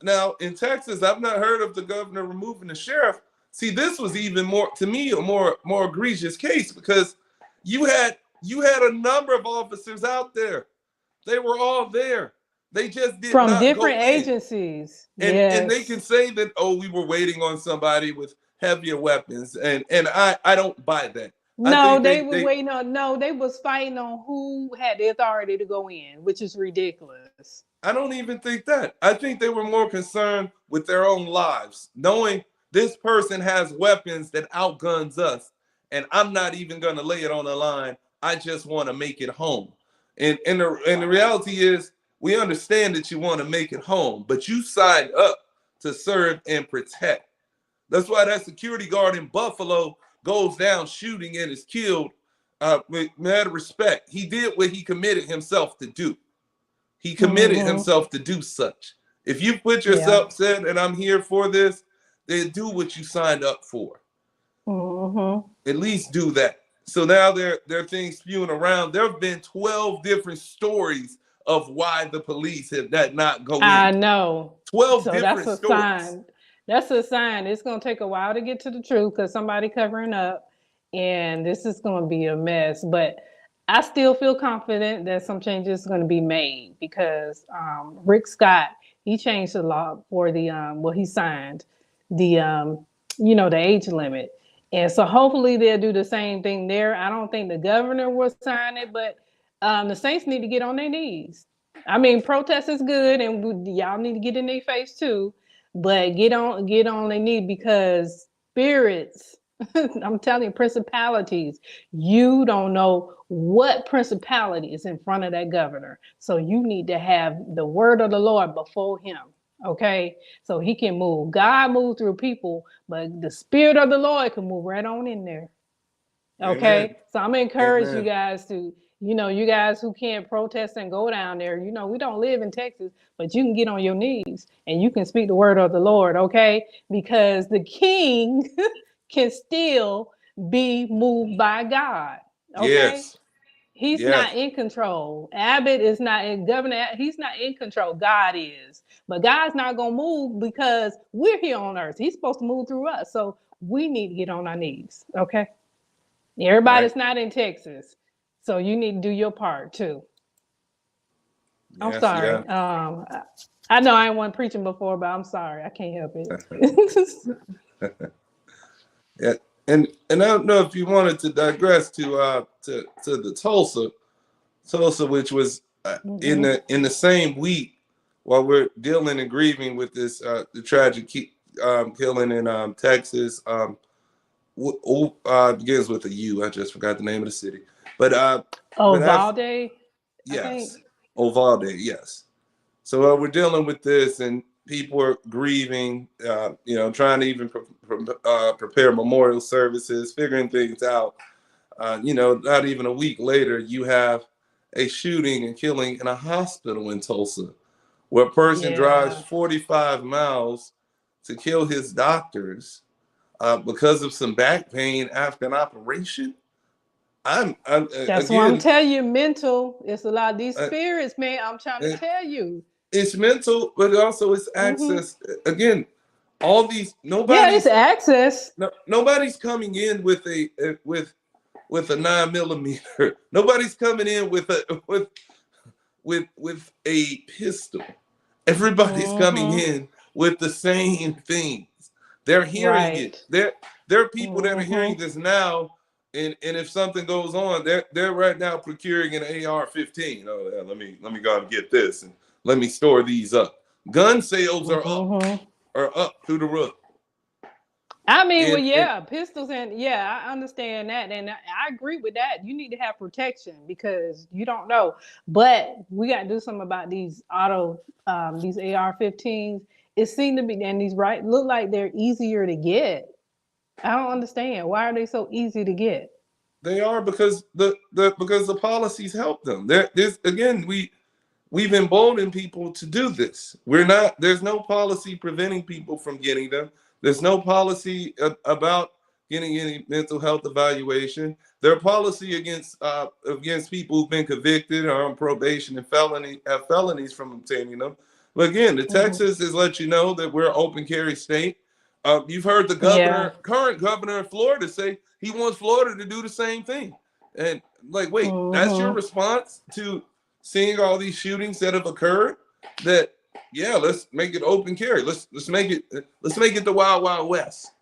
Now in Texas, I've not heard of the governor removing the sheriff. See, this was even more, to me, a more egregious case, because you had a number of officers out there. They were all there. They just did
From
not go
different
in.
agencies.
And they can
Yes.
say that, oh, we were waiting on somebody with heavier weapons, and I don't buy that. I
No,
think
they were waiting on. No, they was fighting on who had the authority to go in, which is ridiculous.
I don't even think that. I think they were more concerned with their own lives, knowing this person has weapons that outguns us, and I'm not even going to lay it on the line. I just want to make it home. And the reality is, we understand that you want to make it home, but you signed up to serve and protect. That's why that security guard in Buffalo goes down shooting and is killed with mad respect. He did what he committed himself to do. He committed himself to do such. If you put
Yeah.
yourself, said, and I'm here for this, then do what you signed up for. At least do that. So now there are things spewing around. There have been 12 different stories of why the police have not go
I
in.
know.
12
So that's
different
a
stories.
sign. That's a sign. It's going to take a while to get to the truth because somebody covering up, and this is going to be a mess. But I still feel confident that some changes are going to be made because Rick Scott, he changed the law for the he signed the the age limit, and so hopefully they'll do the same thing there. I don't think the governor will sign it, but the Saints need to get on their knees. I mean, protest is good, and y'all need to get in their face too. But get on their knee because spirits. I'm telling you, principalities. You don't know what principality is in front of that governor, so you need to have the word of the Lord before him. Okay, so he can move. God moves through people, but the spirit of the Lord can move right on in there.
Amen.
Okay, so I'm gonna encourage you
Amen.
guys to, you guys who can't protest and go down there, we don't live in Texas, but you can get on your knees and you can speak the word of the Lord, okay? Because the king can still be moved by God, okay?
Yes.
He's
Yes.
not in control. Abbott is not in governor. He's not in control. God is. But God's not going to move because we're here on earth. He's supposed to move through us. So we need to get on our knees, okay?
Right.
Everybody's not in Texas, so you need to do your part too. I'm
Yes.
sorry.
Yeah.
I know I ain't one preaching before, but I'm sorry. I can't help it.
Yeah. And I don't know if you wanted to digress to the Tulsa, which was in the same week while we're dealing and grieving with this the tragic killing in Texas. Begins with a U. I just forgot the name of the city, but
Oh,
but
Valde, I think.
yes, Uvalde, yes. So we're dealing with this, and people are grieving, trying to even prepare memorial services, figuring things out. Not even a week later, you have a shooting and killing in a hospital in Tulsa, where a person drives
Yeah,
45 miles to kill his doctors because of some back pain after an operation. I'm
that's why I'm
again,
telling you, mental. It's a lot of these
uh,
spirits, man. I'm trying to tell you.
it's mental, but also it's access. Again, all these
Yeah, it's
nobody's
access.
no, nobody's coming in with with a 9 millimeter. Nobody's coming in with a pistol. Everybody's coming in with the same things. They're hearing it.
Right.
There are people that are hearing this now, and if something goes on, they're right now procuring an AR-15. Oh, yeah, let me go and get this, and let me store these up. Gun sales are up through the roof.
I mean, well,
And
yeah, pistols, and yeah, I understand that, and I agree with that. You need to have protection because you don't know, but we got to do something about these AR-15s. It seemed to be, and these look like they're easier to get. I don't understand. Why are they so easy to get?
They are because the policies help them. There's again, we've emboldened people to do this. There's no policy preventing people from getting them. There's no policy about getting any mental health evaluation. There are policy against people who've been convicted or on probation and have felonies from obtaining them. But again, the Texas has let you know that we're an open carry state. You've heard the current governor of Florida say he wants Florida to do the same thing. And like, wait, that's your response to seeing all these shootings that have occurred? That let's make it open carry. Let's make it the Wild Wild West.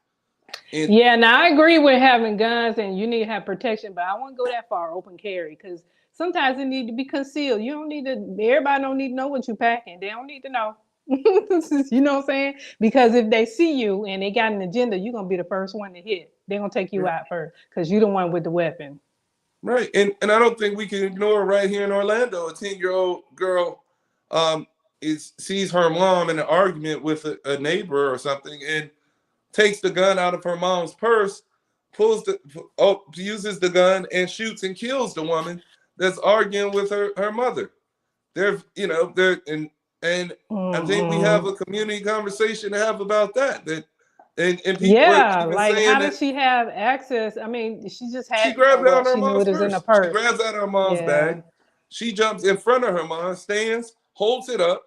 And
now I agree with having guns and you need to have protection, but I won't go that far open carry because sometimes it need to be concealed. You don't need to. Everybody don't need to know what you're packing. They don't need to know. You know what I'm saying? Because if they see you and they got an agenda, you're gonna be the first one to hit. They're gonna take you out first because you're the one with the weapon.
Right, and I don't think we can ignore right here in Orlando, a 10-year-old girl sees her mom in an argument with a neighbor or something, and takes the gun out of her mom's purse, uses the gun and shoots and kills the woman that's arguing with her mother. I think we have a community conversation to have about that. And people are even
like
saying
how does she have access? I mean, she just had.
She grabs out her mom's
purse. In the purse.
She grabs out her mom's bag. She jumps in front of her mom, stands, holds it up,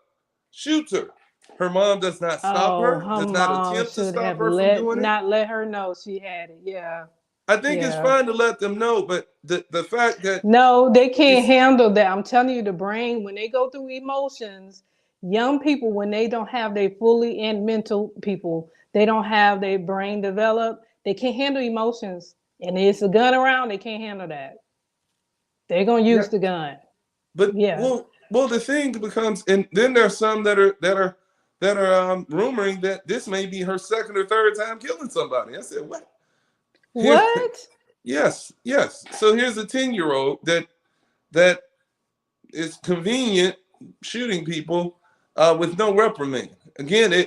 shoots her. Her mom does not stop her. Does not attempt to stop her from doing it.
Not let her know she had it. Yeah.
I think it's fine to let them know, but the fact that
no, they can't handle that. I'm telling you, the brain when they go through emotions, young people when they don't have their fully and mental people, they don't have their brain developed. They can't handle emotions, and it's a gun around. They can't handle that. They're gonna use the gun.
But well, the thing becomes, and then there's some that are rumoring that this may be her second or third time killing somebody. I said, what?
What?
Yes. So here's a 10-year-old that is convenient shooting people with no reprimand. Again, I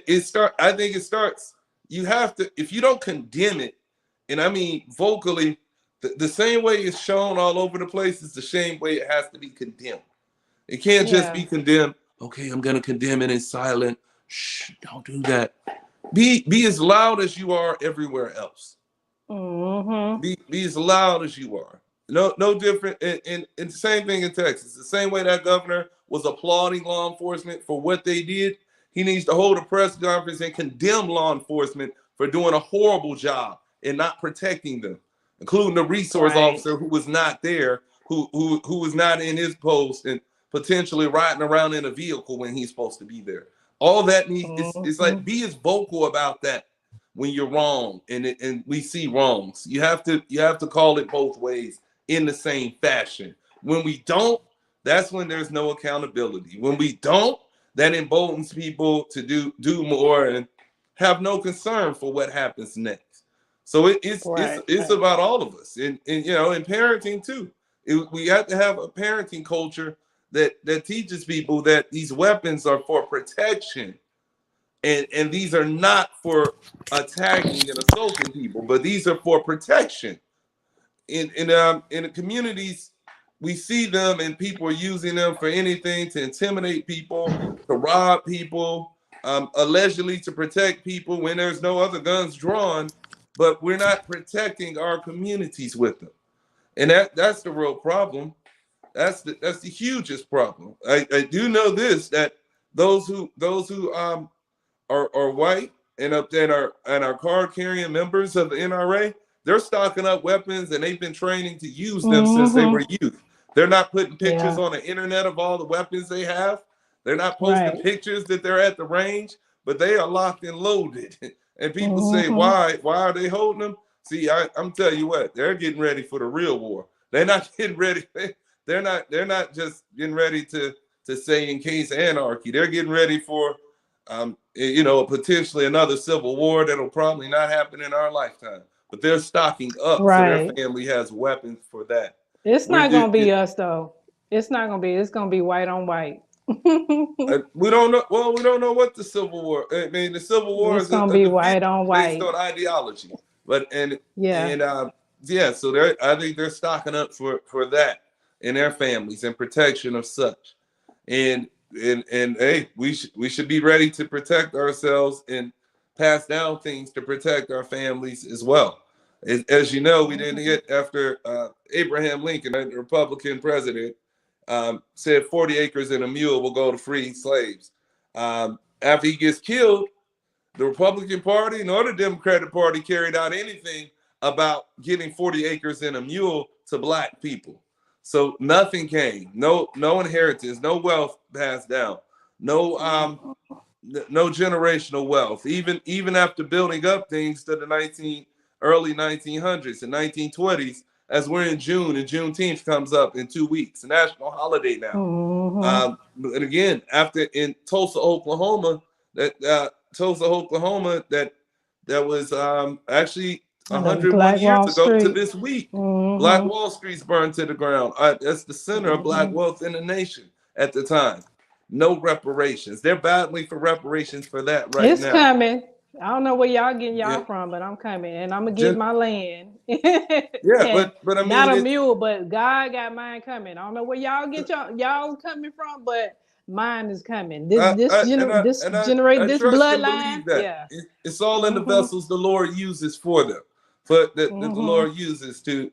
think it starts. You have to, if you don't condemn it, and I mean vocally, the same way it's shown all over the place is the same way it has to be condemned. It can't just be condemned. Okay, I'm gonna condemn it in silent. Shh, don't do that. Be as loud as you are everywhere else. Be as loud as you are. No different. And the same thing in Texas. The same way that governor was applauding law enforcement for what they did, he needs to hold a press conference and condemn law enforcement for doing a horrible job and not protecting them, including the resource officer who was not there, who was not in his post and potentially riding around in a vehicle when he's supposed to be there. All that needs it's like, be as vocal about that when you're wrong and we see wrongs. You have to call it both ways in the same fashion. When we don't, that's when there's no accountability. When we don't, that emboldens people to do more and have no concern for what happens next. So it's about all of us, and in parenting too. We have to have a parenting culture that teaches people that these weapons are for protection, and these are not for attacking and assaulting people, but these are for protection. In the communities, we see them, and people are using them for anything, to intimidate people, to rob people, allegedly to protect people when there's no other guns drawn, but we're not protecting our communities with them, and that's the real problem. That's the hugest problem. I do know this, that those who are white and are card carrying members of the NRA, they're stocking up weapons and they've been training to use them since they were youth. They're not putting pictures on the internet of all the weapons they have. They're not posting pictures that they're at the range, but they are locked and loaded. And people say, why are they holding them? See, I'm telling you what, they're getting ready for the real war. They're not getting ready. They're not just getting ready to say in case anarchy. They're getting ready for potentially another civil war that'll probably not happen in our lifetime. But they're stocking up so their family has weapons for that.
It's not gonna be us though. It's not gonna be. It's gonna be white on white.
We don't know. Well, we don't know what the Civil War. I mean, the Civil War is
gonna be white on white
based on ideology. But and
Yeah.
and yeah, so I think they're stocking up for that in their families and protection of such. And and hey, we should be ready to protect ourselves and pass down things to protect our families as well. As you know, we didn't get after Abraham Lincoln, the Republican president, said 40 acres and a mule will go to free slaves. After he gets killed, the Republican Party nor the Democratic Party carried out anything about getting 40 acres and a mule to black people. So nothing came. No inheritance, no wealth passed down. No no generational wealth. Even after building up things to the early 1900s and 1920s, as we're in June and Juneteenth comes up in 2 weeks, a national holiday now. And again, after in Tulsa, Oklahoma, that was actually
And the
101
Black
years
Wall
ago to
Street.
this week. Black Wall Street's burned to the ground. That's the center of black wealth in the nation at the time. No reparations. They're battling for reparations for that right
It's
now.
coming. I don't know where y'all getting y'all
Yeah.
from, but I'm coming and I'm gonna get my land.
Yeah,
And
but I
not
mean,
a mule, but God got mine coming. I don't know where y'all get y'all coming from, but mine is coming. This
I
this
trust and
bloodline,
believe that
yeah.
it's all in the vessels the Lord uses for them, but that the Lord uses to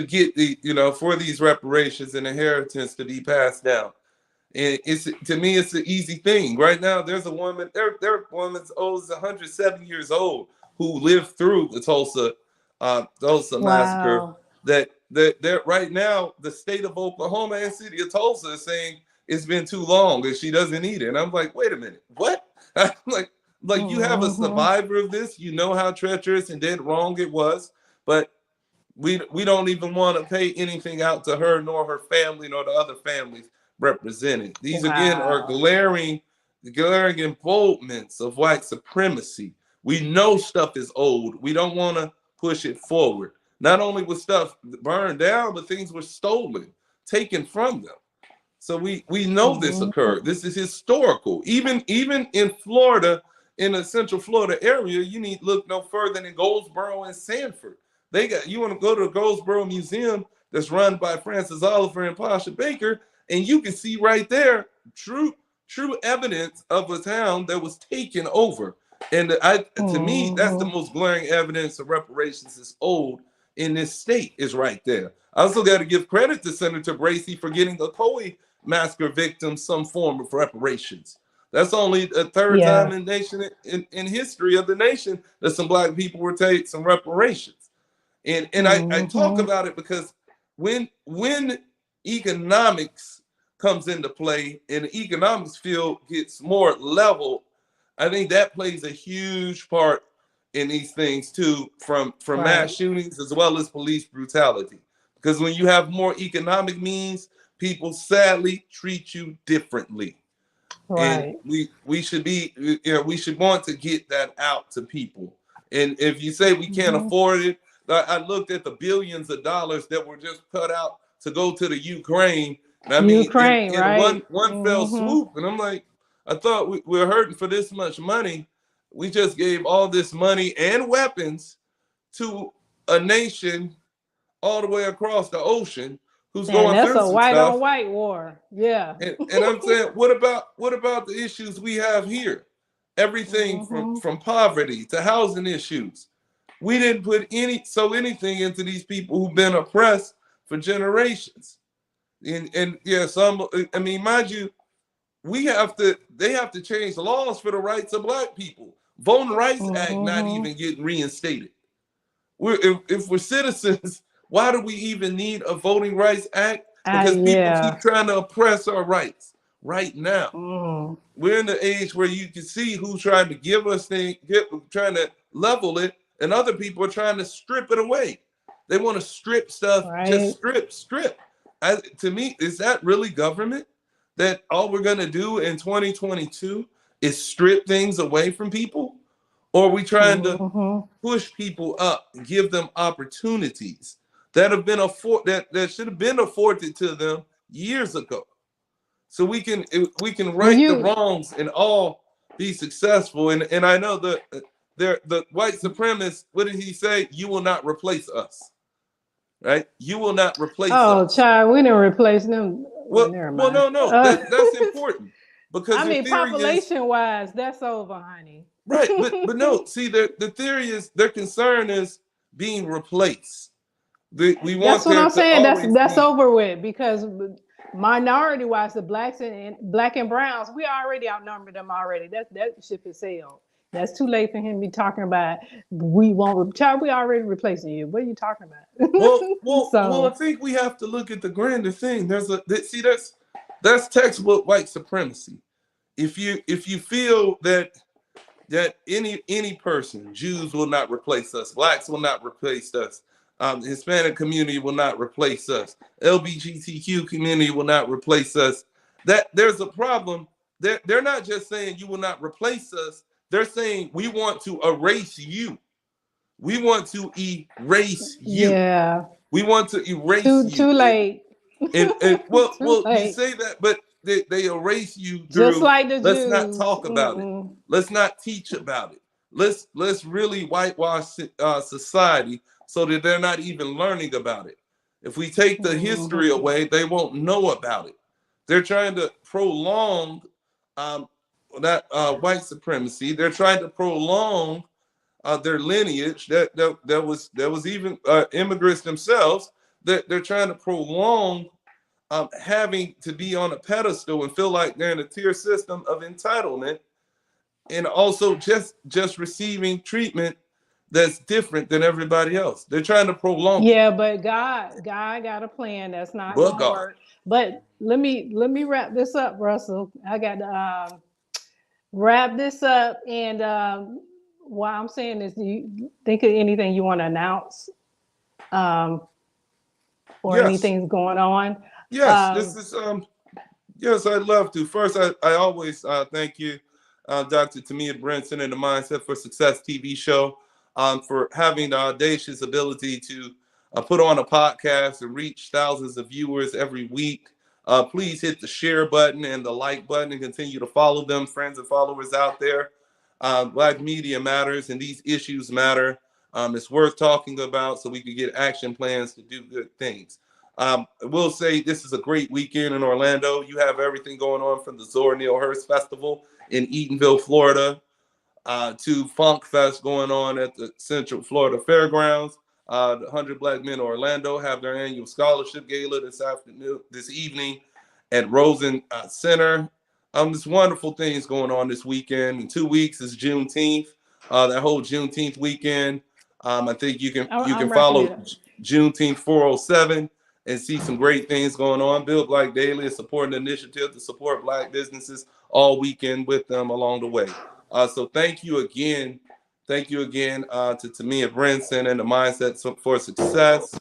get the for these reparations and inheritance to be passed down. And it's to me, it's an easy thing. Right now, there's a woman. There are women as old as 107 years old who lived through the Tulsa massacre.
Wow.
That right now, the state of Oklahoma and city of Tulsa is saying it's been too long and she doesn't need it. And I'm like, wait a minute, what? I'm like you have a survivor of this. You know how treacherous and dead wrong it was, but we don't even want to pay anything out to her nor her family nor the other families represented. These again are glaring emboldenments of white supremacy. We know stuff is old. We don't want to push it forward. Not only was stuff burned down, but things were stolen, taken from them. So we know this occurred. This is historical. Even in Florida, in the Central Florida area, you need look no further than Goldsboro and Sanford. You want to go to the Goldsboro Museum that's run by Francis Oliver and Pasha Baker, and you can see right there true evidence of a town that was taken over. And to me, that's the most glaring evidence of reparations is old in this state is right there. I also got to give credit to Senator Bracey for getting the Coe massacre victims some form of reparations. That's only the third time in nation in history of the nation that some black people were paid some reparations. And I talk about it because when economics comes into play and the economics field gets more level, I think that plays a huge part in these things too, from mass shootings as well as police brutality. Because when you have more economic means, people sadly treat you differently. And we should be, we should want to get that out to people. And if you say we can't afford it, I looked at the billions of dollars that were just cut out to go to the Ukraine. I mean, in one fell swoop, and I'm like, I thought we were hurting for this much money. We just gave all this money and weapons to a nation all the way across the ocean who's going through some stuff.
That's a white on white war. Yeah.
And I'm saying, what about the issues we have here? Everything from poverty to housing issues. We didn't put anything into these people who've been oppressed for generations. And yeah, I mean, mind you, they have to change the laws for the rights of black people. Voting Rights Act not even getting reinstated. If we're citizens, why do we even need a Voting Rights Act? Because people keep trying to oppress our rights right now. We're in the age where you can see who's trying to give us things, trying to level it, and other people are trying to strip it away. They want to strip stuff, just strip. To me, is that really government? That all we're going to do in 2022 is strip things away from people? Or are we trying to push people up and give them opportunities that have been that should have been afforded to them years ago? So we can right the wrongs and all be successful. And I know the the white supremacist, what did he say? You will not replace us, right? You will not replace
Oh,
us.
child, we didn't replace them. Well, never mind.
No. That's important because
I
their
mean,
theory is
population wise, that's over, honey.
right, but no. See, the theory is their concern is being replaced. We
That's
want
what
there
I'm
to
saying.
always
That's
be
over with because minority wise, the blacks and black and browns, we already outnumbered them already. That ship is sailed. That's too late for him to be talking about we won't. Child, we already replacing you. What are you talking about?
well. I
So
think we have to look at the grander thing. See that's textbook white supremacy. If you feel that any person, Jews will not replace us, blacks will not replace us, Hispanic community will not replace us, LGBTQ community will not replace us, that there's a problem. They're not just saying you will not replace us, they're saying we want to erase you. We want to erase you.
yeah,
We want to erase
too
you.
too late.
And
Too
you
late.
say that, but they erase you
Just
through
like the
let's not
Jews.
talk about it. Let's not teach about it. Let's really whitewash society so that they're not even learning about it. If we take the history away, they won't know about it. They're trying to prolong that white supremacy. They're trying to prolong their lineage. That was even immigrants themselves. They're trying to prolong having to be on a pedestal and feel like they're in a tier system of entitlement, and also just receiving treatment that's different than everybody else. They're trying to prolong it.
Yeah, but God got a plan that's not
But
gonna
God,
work. But let me wrap this up, Russell. I got to wrap this up, and what I'm saying is, do you think of anything you want to announce, um, or
yes,
anything's going on?
yes, this
Um,
is yes, I'd love to. First, I always thank you, Dr. Temia Brinson and the Mindset for Success TV show, for having the audacious ability to put on a podcast and reach thousands of viewers every week. Please hit the share button and the like button and continue to follow them, friends and followers out there. Black media matters and these issues matter. It's worth talking about so we can get action plans to do good things. I will say this is a great weekend in Orlando. You have everything going on from the Zora Neale Hurst Festival in Eatonville, Florida, to Funk Fest going on at the Central Florida Fairgrounds. The 100 Black Men of Orlando have their annual scholarship gala this evening at Rosen Center. There's wonderful things going on this weekend. In 2 weeks is Juneteenth. That whole Juneteenth weekend. I think you can
I'm wrapping it
follow
up.
Juneteenth 407 and see some great things going on. Build Black Daily is supporting the initiative to support Black businesses all weekend with them along the way. So thank you again. Thank you again to Temia Brinson and the Mindset for Success.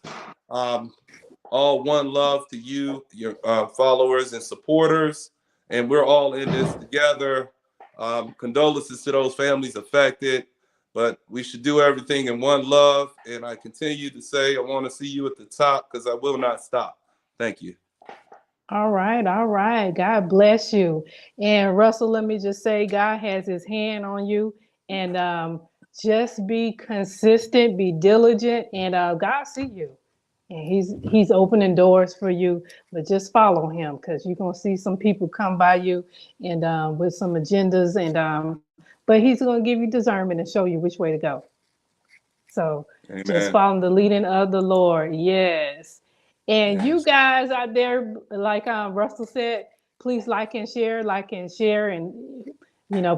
All one love to you, your followers and supporters. And we're all in this together. Condolences to those families affected, but we should do everything in one love. And I continue to say, I want to see you at the top because I will not stop. Thank you.
All right, all right. God bless you. And Russell, let me just say, God has his hand on you, and just be consistent, be diligent, and God see you. And he's opening doors for you, but just follow him because you're gonna see some people come by you and with some agendas, and but he's gonna give you discernment and show you which way to go. So just
Amen.
following the leading of the Lord. Yes. And you
Yes.
guys out there, like Russell said, please like and share, and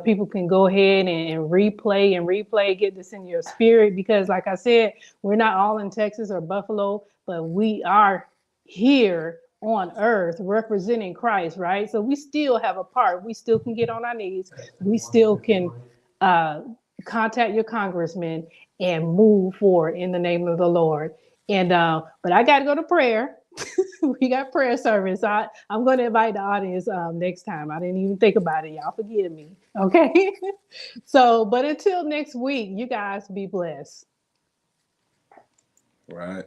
people can go ahead and replay, get this in your spirit, because like I said, we're not all in Texas or Buffalo, but we are here on earth representing Christ, right? So we still have a part. We still can get on our knees. We still can uh, contact your congressman and move forward in the name of the Lord. And but I got to go to prayer. We got prayer service. I'm going to invite the audience next time. I didn't even think about it. Y'all forgive me. Okay. So, but until next week, you guys be blessed.
Right.